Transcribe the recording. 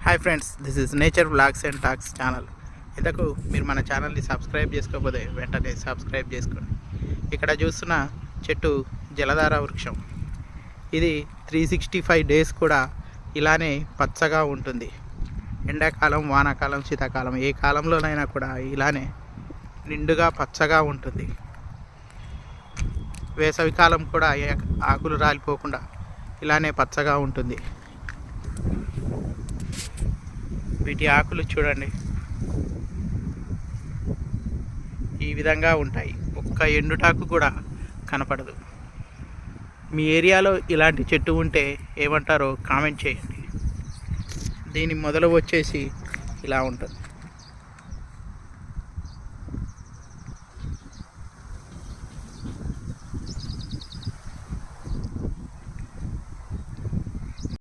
Hi friends, this is nature vlogs and talks channel. ఇంతకు మీరు మన ఛానల్ని సబ్స్క్రైబ్ చేసుకోకపోతే వెంటనే సబ్స్క్రైబ్ చేసుకోండి. ఇక్కడ చూస్తున్న చెట్టు జలధార వృక్షం. ఇది 365 డేస్ కూడా ఇలానే పచ్చగా ఉంటుంది. ఎండాకాలం, వానాకాలం, శీతాకాలం ఏ కాలంలోనైనా కూడా ఇలానే నిండుగా పచ్చగా ఉంటుంది. వేసవికాలం కూడా ఆకులు రాలిపోకుండా ఇలానే పచ్చగా ఉంటుంది. వీటి ఆకులు చూడండి, ఈ విధంగా ఉంటాయి. ఒక్క ఎండుటాకు కూడా కనపడదు. మీ ఏరియాలో ఇలాంటి చెట్టు ఉంటే ఏమంటారో కామెంట్ చేయండి. దీని మొదలు వచ్చేసి ఇలా ఉంటుంది.